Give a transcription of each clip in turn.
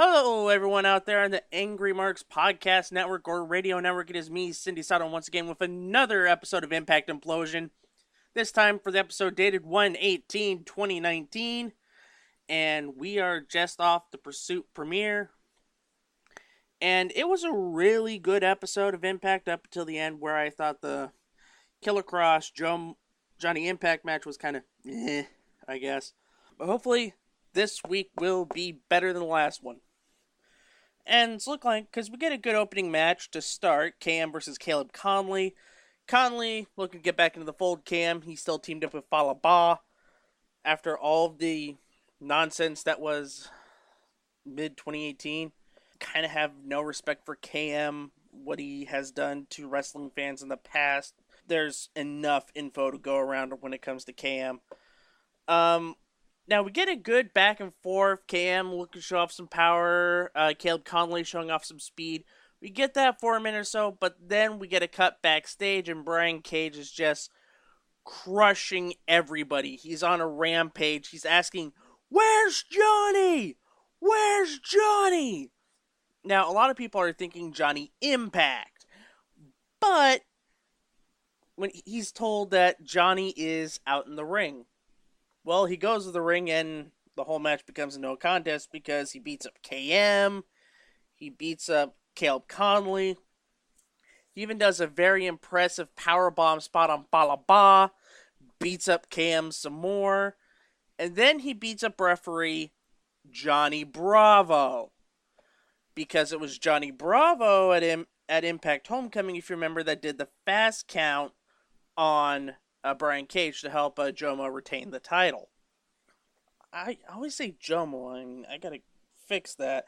Hello, everyone out there on the Angry Marks Podcast Network or Radio Network. It is me, Cyndi Seidelman, once again with another episode of Impact Implosion. This time for the episode dated 1/18/2019. And we are just off the Pursuit premiere. And it was a really good episode of Impact up until the end, where I thought the Killer Cross Johnny Impact match was kind of I guess. But hopefully this week will be better than the last one. And it's looking like, because we get a good opening match to start, Cam versus Caleb Conley. Conley looking to get back into the fold. Cam, he still teamed up with Falaba after all of the nonsense that was mid-2018. Kind of have no respect for Cam, what he has done to wrestling fans in the past. There's enough info to go around when it comes to Cam. Now, we get a good back and forth. Cam looking to show off some power. Caleb Conley showing off some speed. We get that for a minute or so, but then we get a cut backstage, and Brian Cage is just crushing everybody. He's on a rampage. He's asking, "Where's Johnny? Where's Johnny?" Now, a lot of people are thinking Johnny Impact, but when he's told that Johnny is out in the ring. Well, he goes to the ring, and the whole match becomes a no contest because he beats up KM, he beats up Caleb Conley, he even does a very impressive powerbomb spot on Falaba, beats up KM some more, and then he beats up referee Johnny Bravo. Because it was Johnny Bravo at Impact Homecoming, if you remember, that did the fast count on Brian Cage to help Jomo retain the title. I always say Jomo, and I gotta fix that.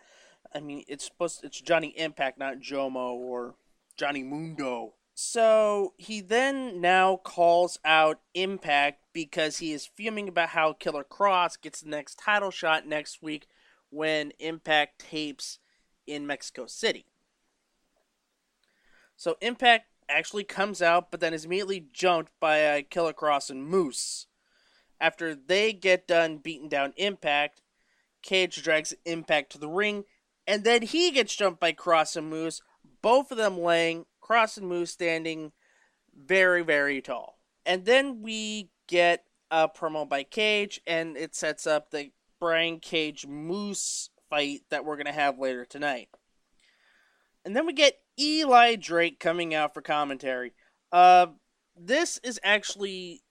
I mean, it's Johnny Impact, not Jomo or Johnny Mundo. So he then now calls out Impact because he is fuming about how Killer Cross gets the next title shot next week when Impact tapes in Mexico City. So Impact actually comes out, but then is immediately jumped by Killer Cross and Moose. After they get done beating down Impact, Cage drags Impact to the ring, and then he gets jumped by Cross and Moose, both of them laying, Cross and Moose standing very, very tall. And then we get a promo by Cage, and it sets up the Brian Cage Moose fight that we're going to have later tonight. And then we get Eli Drake coming out for commentary. This is actually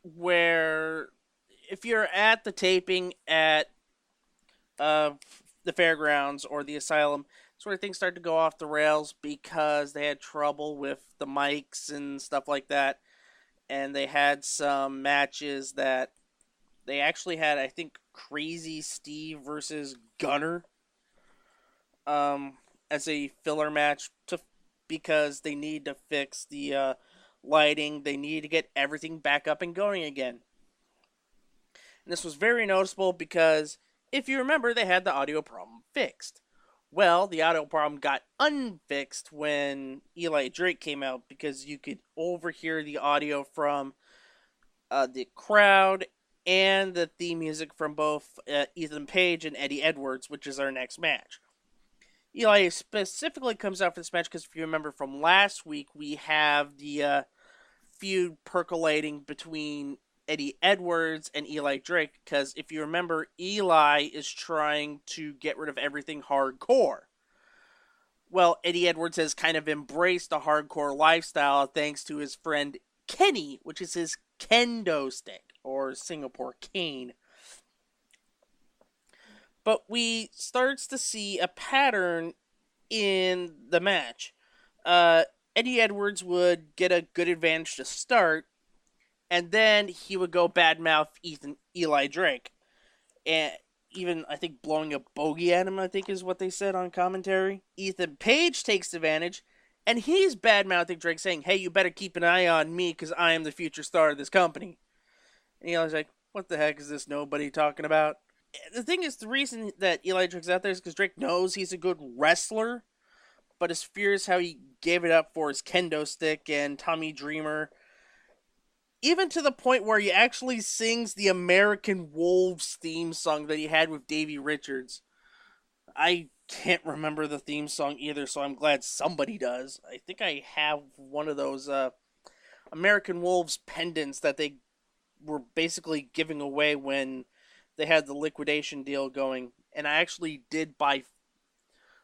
where, if you're at the taping at the fairgrounds or the asylum, sort of things start to go off the rails because they had trouble with the mics and stuff like that. And they had some matches that they actually had, I think, Crazy Steve versus Gunner as a filler match because they need to fix the lighting. They need to get everything back up and going again. And this was very noticeable because, if you remember, they had the audio problem fixed. Well, the audio problem got unfixed when Eli Drake came out because you could overhear the audio from the crowd and the theme music from both Ethan Page and Eddie Edwards, which is our next match. Eli specifically comes out for this match because, if you remember from last week, we have the feud percolating between Eddie Edwards and Eli Drake, because if you remember, Eli is trying to get rid of everything hardcore. Well, Eddie Edwards has kind of embraced the hardcore lifestyle thanks to his friend Kenny, which is his kendo stick, or Singapore cane. But we starts to see a pattern in the match. Eddie Edwards would get a good advantage to start, and then he would go badmouth Eli Drake. And even, I think, blowing a bogey at him, I think is what they said on commentary. Ethan Page takes advantage, and he's badmouthing Drake, saying, "Hey, you better keep an eye on me, because I am the future star of this company." And Eli's like, "What the heck is this nobody talking about?" The thing is, the reason that Eli Drake's out there is because Drake knows he's a good wrestler, but his fear is how he gave it up for his kendo stick and Tommy Dreamer. Even to the point where he actually sings the American Wolves theme song that he had with Davey Richards. I can't remember the theme song either, so I'm glad somebody does. I think I have one of those American Wolves pendants that they were basically giving away when they had the liquidation deal going, and I actually did buy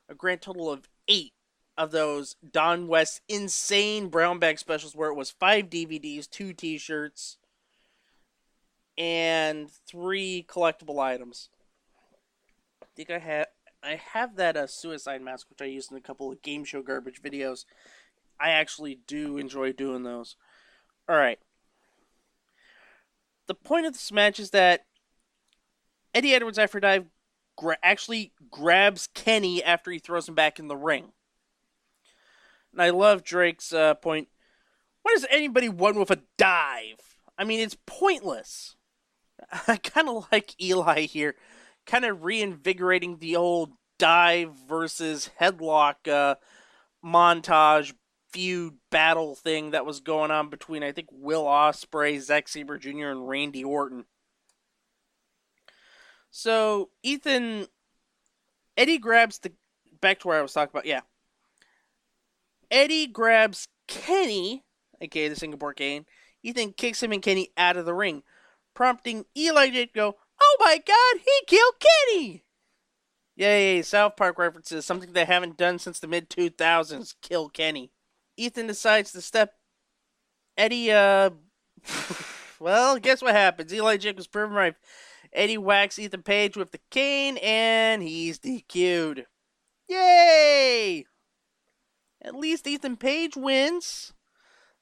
a grand total of 8 of those Don West insane brown bag specials where it was 5 DVDs, 2 t-shirts, and 3 collectible items. I think I have that suicide mask which I used in a couple of game show garbage videos. I actually do enjoy doing those. All right. The point of this match is that Eddie Edwards after dive actually grabs Kenny after he throws him back in the ring. And I love Drake's point. What does anybody want with a dive? I mean, it's pointless. I kind of like Eli here, kind of reinvigorating the old dive versus headlock montage feud battle thing that was going on between, I think, Will Ospreay, Zack Sabre Jr., and Randy Orton. So Eddie grabs back to where I was talking about, yeah. Eddie grabs Kenny, aka the Singapore Kane. Ethan kicks him and Kenny out of the ring, prompting Eli to go, "Oh my god, he killed Kenny!" Yay, South Park references, something they haven't done since the mid-2000s, kill Kenny. Ethan decides to step Eddie, well, guess what happens? Eli Jake was proven right. Eddie whacks Ethan Page with the cane, and he's DQ'd. Yay! At least Ethan Page wins.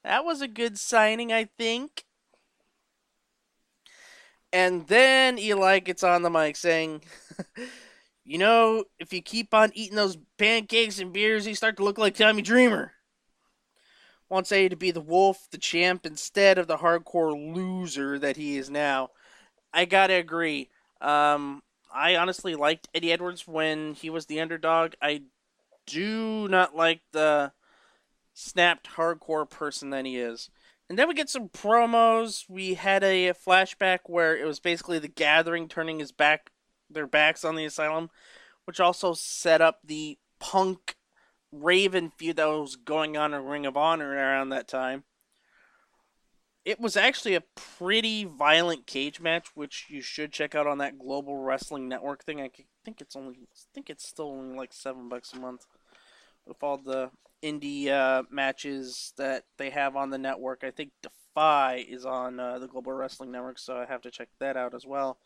That was a good signing, I think. And then Eli gets on the mic saying, "You know, if you keep on eating those pancakes and beers, you start to look like Tommy Dreamer. Wants Eddie to be the wolf, the champ, instead of the hardcore loser that he is now." I gotta agree. I honestly liked Eddie Edwards when he was the underdog. I do not like the snapped hardcore person that he is. And then we get some promos. We had a flashback where it was basically the Gathering turning their backs on the Asylum, which also set up the Punk Raven feud that was going on in Ring of Honor around that time. It was actually a pretty violent cage match, which you should check out on that Global Wrestling Network thing. I think it's still only like $7 a month with all the indie matches that they have on the network. I think Defy is on the Global Wrestling Network, so I have to check that out as well.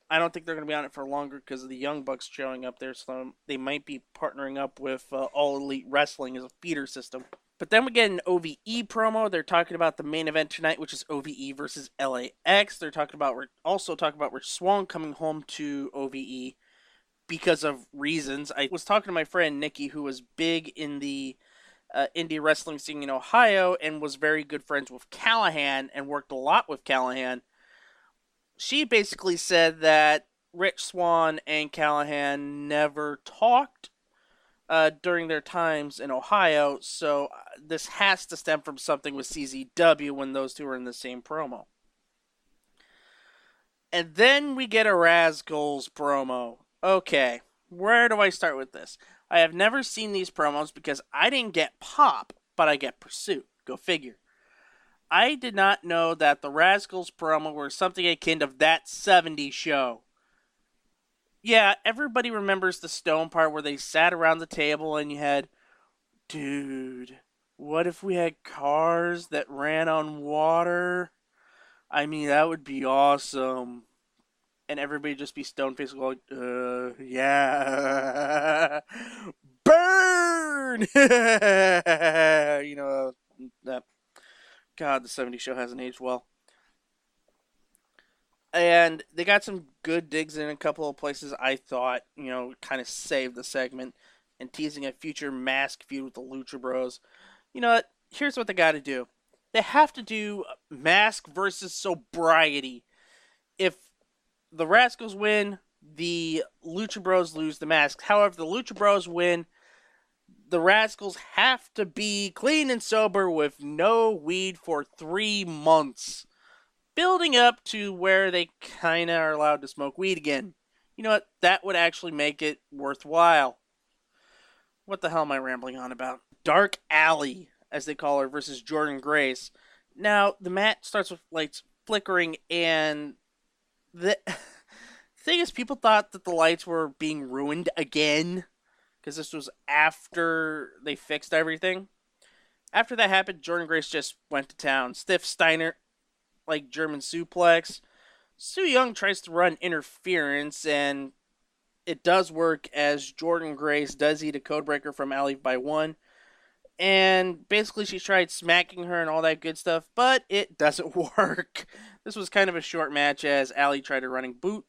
I don't think they're going to be on it for longer because of the Young Bucks showing up there, so they might be partnering up with All Elite Wrestling as a feeder system. But then we get an OVE promo. They're talking about the main event tonight, which is OVE versus LAX. They're also talking about Rich Swann coming home to OVE because of reasons. I was talking to my friend Nikki, who was big in the indie wrestling scene in Ohio and was very good friends with Callahan and worked a lot with Callahan. She basically said that Rich Swann and Callahan never talked during their times in Ohio, so this has to stem from something with CZW when those two were in the same promo. And then we get a Razgols promo. Okay, where do I start with this? I have never seen these promos because I didn't get Pop, but I get Pursuit. Go figure. I did not know that the Razgols promo were something akin to That 70s Show. Yeah, everybody remembers the Stone part where they sat around the table and you had, "Dude, what if we had cars that ran on water? I mean, that would be awesome." And everybody just be stone faced going, yeah. Burn! You know, that. God, the 70s Show hasn't aged well. And they got some good digs in a couple of places I thought, kind of saved the segment and teasing a future mask feud with the Lucha Bros. You know what? Here's what they got to do. They have to do mask versus sobriety. If the Rascals win, the Lucha Bros lose the mask. However, the Lucha Bros win, the Rascals have to be clean and sober with no weed for 3 months. Building up to where they kind of are allowed to smoke weed again. You know what? That would actually make it worthwhile. What the hell am I rambling on about? Dark Alley, as they call her, versus Jordan Grace. Now, the match starts with lights flickering, and the thing is, people thought that the lights were being ruined again, because this was after they fixed everything. After that happened, Jordan Grace just went to town. Stiff Steiner, like German suplex. Su Young tries to run interference, and it does work as Jordan Grace does eat a codebreaker from Alley by one. And basically, she tried smacking her and all that good stuff, but it doesn't work. This was kind of a short match as Alley tried a running boot,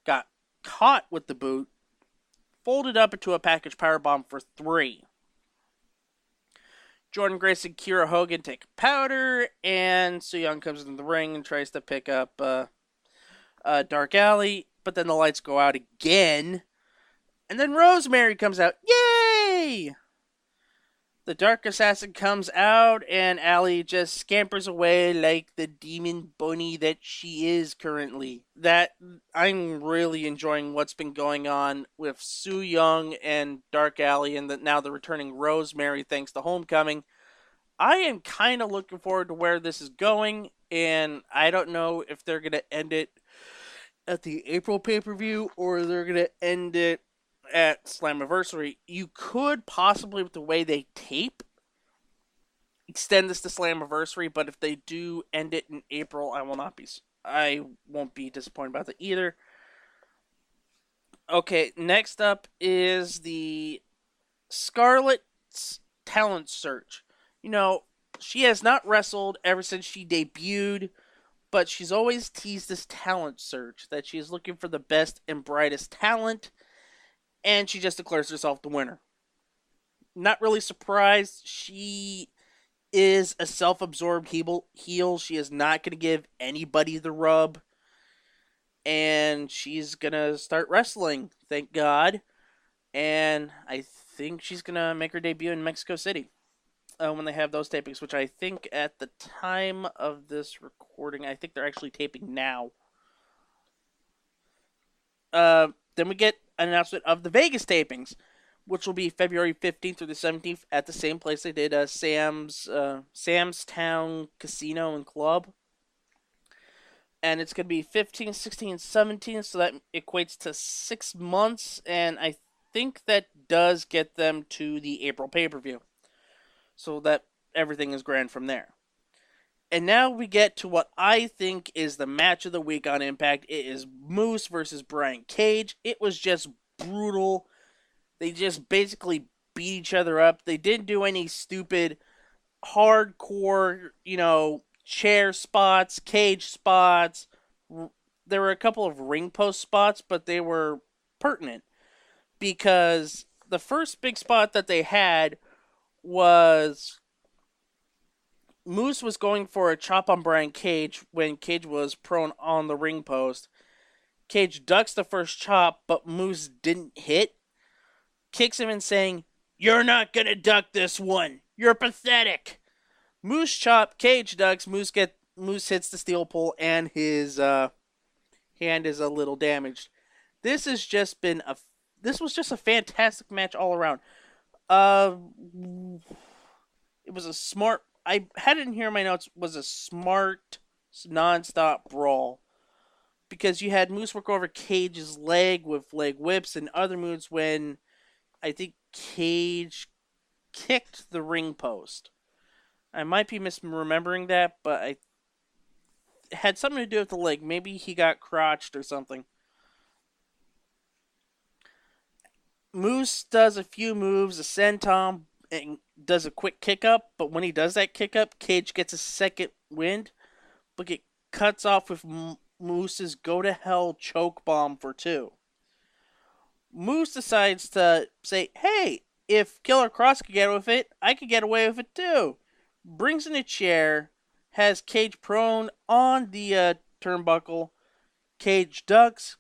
got caught with the boot, folded up into a package powerbomb for 3. Jordan Grace and Kira Hogan take powder, and Su Young comes into the ring and tries to pick up Dark Alley, but then the lights go out again, and then Rosemary comes out. Yay! The Dark Assassin comes out, and Alley just scampers away like the demon bunny that she is currently. That I'm really enjoying what's been going on with Su Young and Dark Alley, and now the returning Rosemary thanks to Homecoming. I am kind of looking forward to where this is going, and I don't know if they're going to end it at the April pay-per-view or they're going to end it at Slammiversary. You could possibly, with the way they tape, extend this to Slammiversary, but if they do end it in April, I won't be disappointed about that either. Okay, next up is the Scarlett's talent search. You know, she has not wrestled ever since she debuted, but she's always teased this talent search, that she is looking for the best and brightest talent, and she just declares herself the winner. Not really surprised. She is a self-absorbed heel. She is not going to give anybody the rub. And she's going to start wrestling, thank God. And I think she's going to make her debut in Mexico City when they have those tapings, which I think at the time of this recording, I think they're actually taping now. Then we get an announcement of the Vegas tapings, which will be February 15th through the 17th at the same place they did Sam's Town Casino and Club. And it's going to be 15, 16, 17, so that equates to 6 months, and I think that does get them to the April pay-per-view. So that everything is grand from there. And now we get to what I think is the match of the week on Impact. It is Moose versus Brian Cage. It was just brutal. They just basically beat each other up. They didn't do any stupid hardcore, chair spots, cage spots. There were a couple of ring post spots, but they were pertinent. Because the first big spot that they had was Moose was going for a chop on Brian Cage when Cage was prone on the ring post. Cage ducks the first chop, but Moose didn't hit. Kicks him and saying, "You're not gonna duck this one. You're pathetic." Moose chop, Cage ducks, Moose hits the steel pole, and his hand is a little damaged. This was just a fantastic match all around. It was a smart. I had it in here in my notes. Was a smart, non-stop brawl, because you had Moose work over Cage's leg with leg whips and other moves when I think Cage kicked the ring post. I might be misremembering that, but it had something to do with the leg. Maybe he got crotched or something. Moose does a few moves, a senton, and does a quick kick up, but when he does that kick up, Cage gets a second wind, but it cuts off with Moose's go to hell choke bomb for 2. Moose decides to say, "Hey, if Killer Cross could get away with it, I could get away with it too." Brings in a chair, has Cage prone on the turnbuckle. Cage ducks.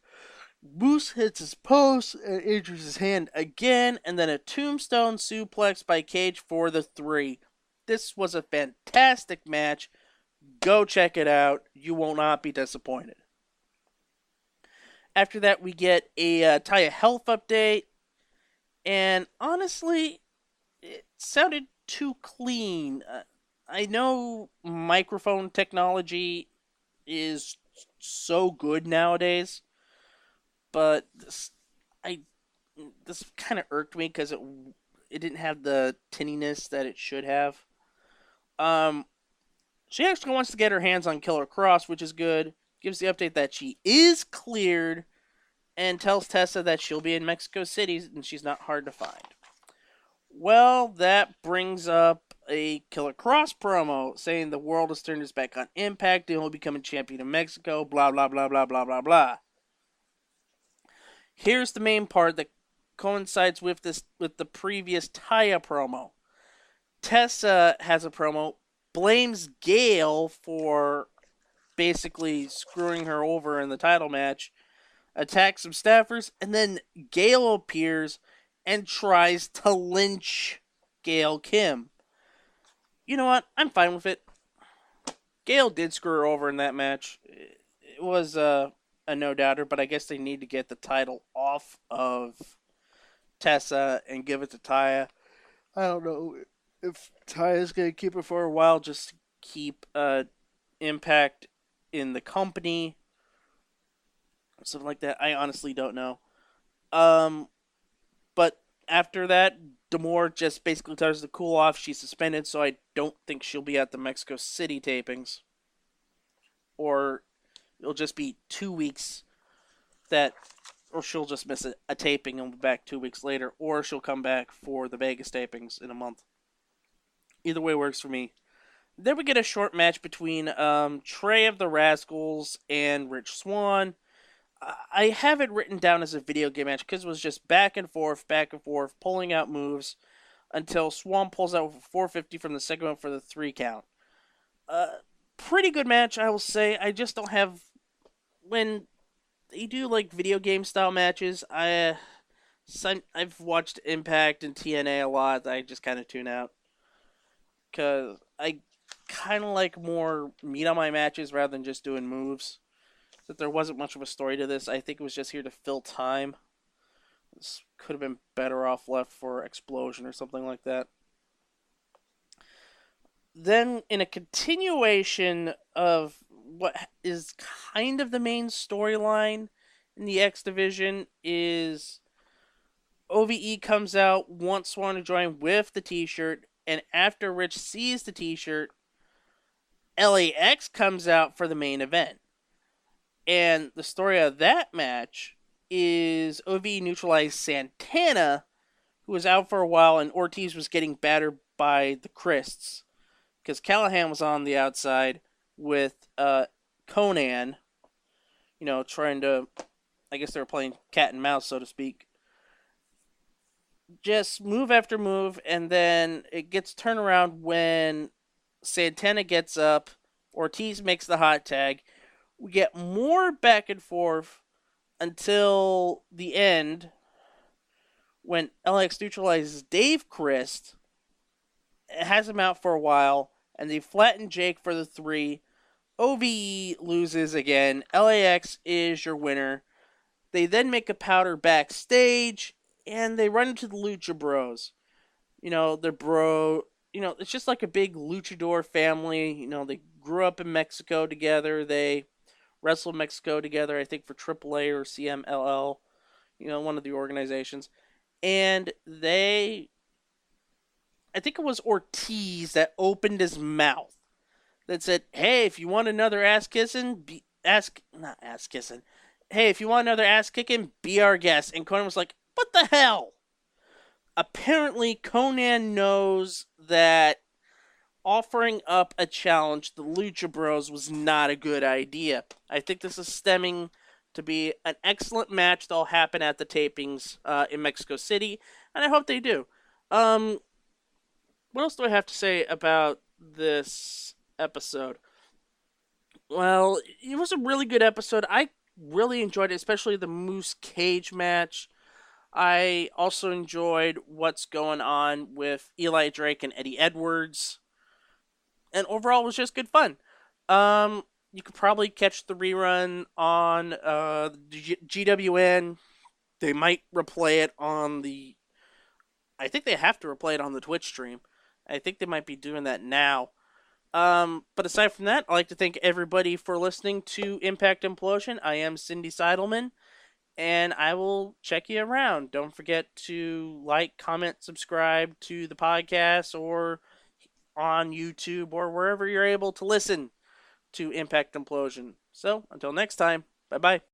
Moose hits his post and injures his hand again, and then a tombstone suplex by Cage for the 3. This was a fantastic match. Go check it out. You will not be disappointed. After that, we get a Taya health update, and honestly, it sounded too clean. I know microphone technology is so good nowadays, but I this kind of irked me because it didn't have the tinniness that it should have. Um, she actually wants to get her hands on Killer Cross, which is good. Gives the update that she is cleared and tells Tessa that she'll be in Mexico City and she's not hard to find. Well, that brings up a Killer Cross promo saying the world has turned its back on Impact and will become a champion of Mexico, blah, blah, blah, blah, blah, blah, blah. Here's the main part that coincides with the previous Taya promo. Tessa has a promo, blames Gail for basically screwing her over in the title match, attacks some staffers, and then Gail appears and tries to lynch Gail Kim. You know what? I'm fine with it. Gail did screw her over in that match. It was a no-doubter, but I guess they need to get the title off of Tessa and give it to Taya. I don't know if Taya's going to keep it for a while, just to keep Impact in the company. Something like that. I honestly don't know. But after that, D'Amore just basically tells her to cool off. She's suspended, so I don't think she'll be at the Mexico City tapings. Or it'll just be 2 weeks or she'll just miss a taping and be back 2 weeks later, or she'll come back for the Vegas tapings in a month. Either way works for me. Then we get a short match between Trey of the Rascals and Rich Swann. I have it written down as a video game match because it was just back and forth, pulling out moves until Swann pulls out 450 from the second one for the 3 count. Pretty good match, I will say. I just don't have... When they do like video game style matches, I've watched Impact and TNA a lot. I just kind of tune out. Because I kind of like more meat on my matches rather than just doing moves. That there wasn't much of a story to this. I think it was just here to fill time. This could have been better off left for Explosion or something like that. Then, in a continuation of what is kind of the main storyline in the X Division, is OVE comes out, wants Swann to join with the t-shirt, and after Rich sees the t-shirt, LAX comes out for the main event. And the story of that match is OVE neutralized Santana, who was out for a while, and Ortiz was getting battered by the Christs. Because Callahan was on the outside with Conan, trying to... I guess they were playing cat and mouse, so to speak. Just move after move, and then it gets turned around when Santana gets up, Ortiz makes the hot tag. We get more back and forth until the end when LX neutralizes Dave Christ. It has him out for a while, and they flatten Jake for the 3. OVE loses again. LAX is your winner. They then make a powder backstage, and they run into the Lucha Bros. It's just like a big luchador family. They grew up in Mexico together. They wrestled Mexico together, I think, for AAA or CMLL, one of the organizations. And I think it was Ortiz that opened his mouth that said, "Hey, if you want another ass kissing, Hey, if you want another ass kicking, be our guest." And Conan was like, "What the hell?" Apparently, Conan knows that offering up a challenge to the Lucha Bros was not a good idea. I think this is stemming to be an excellent match that'll happen at the tapings in Mexico City, and I hope they do. What else do I have to say about this episode? Well, it was a really good episode. I really enjoyed it, especially the Moose Cage match. I also enjoyed what's going on with Eli Drake and Eddie Edwards. And overall, it was just good fun. you could probably catch the rerun on GWN. They might replay it on the. I think they have to replay it on the Twitch stream. I think they might be doing that now. But aside from that, I'd like to thank everybody for listening to Impact Implosion. I am Cyndi Seidelman, and I will check you around. Don't forget to like, comment, subscribe to the podcast or on YouTube or wherever you're able to listen to Impact Implosion. So, until next time, bye bye.